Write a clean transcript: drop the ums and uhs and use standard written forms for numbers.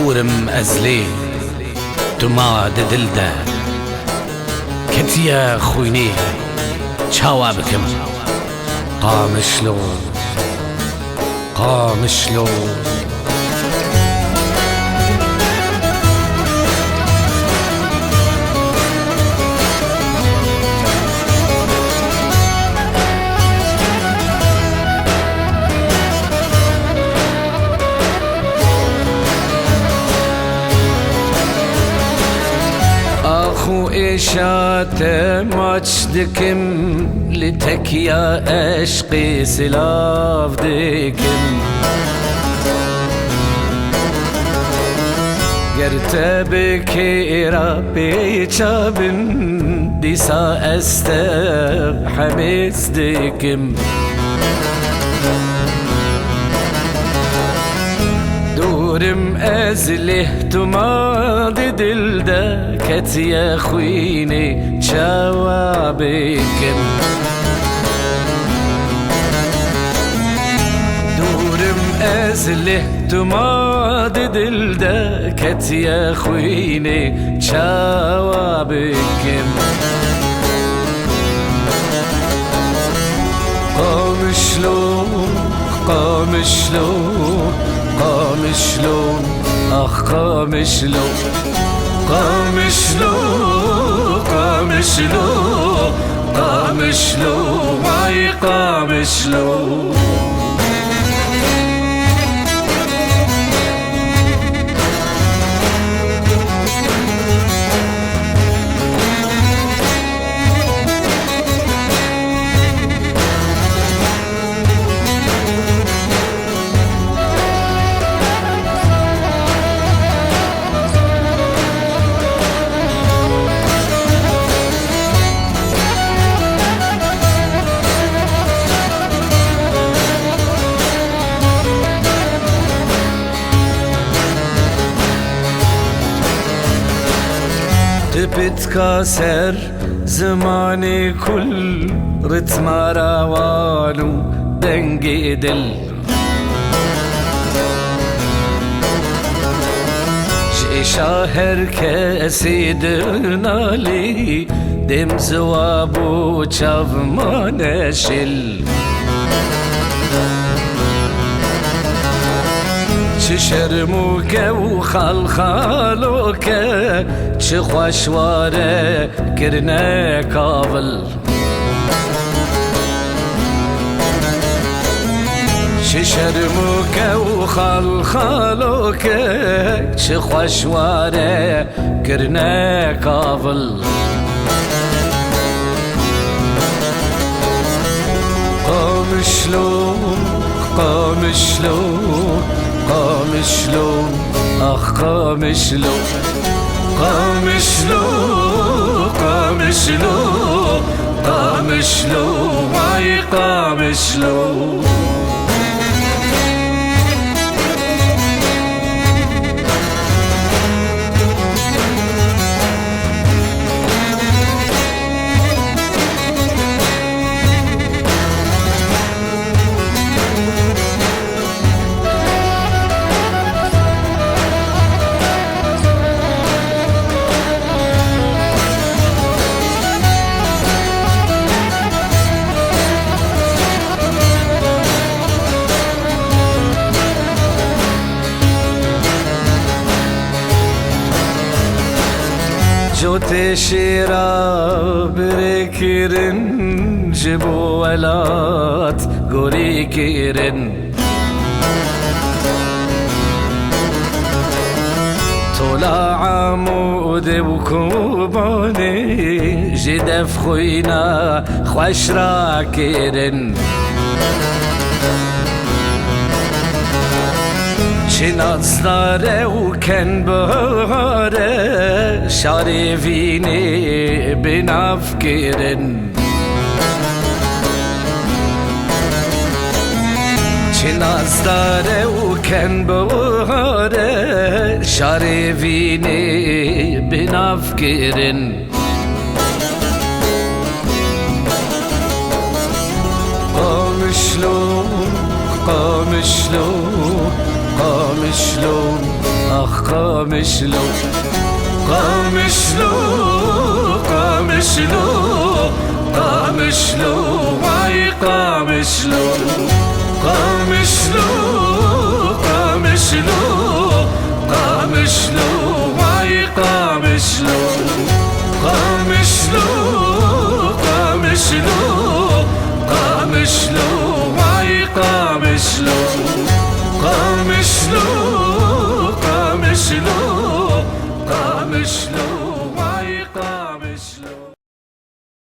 دورم ازلی تو ما دلده کتیا خوینی چاوا بکم قامشلو اخو اشات ماچ دکم لتکیا عشقی سلاف دکم گرت بکیرا پیچابم دیسا استب حمیز دکم دورم ازله تو ما دلده کتیا خوینی چاوا بکم دورم ازله تو ما دلده کتیا خوینی چاوا بکم قامشلو اخ قامشلو وای قامشلو بتكاسر زماني كل رتم روانو دنقي دل شاهر كسيد نالي دم زوابو چاو ما نشل چه شرموکه و خالخالوکه چه خوشواره کرنه کابل چه شرموکه و خالخالوکه چه خوشواره کرنه کابل قامشلو اخ قامشلو وای قامشلو جوت شیرا برکرن جبو ولات گوری کرن طلع عمود وكوباني جدف خوينا خوش را کرن چناز داره و کن باره شاریفینی بناف کرن چناز داره و کن باره شاریفینی بناف کرن قامشلو اخ قام شلو قام شلو قام شلو قام شلو قام شلو قام شلو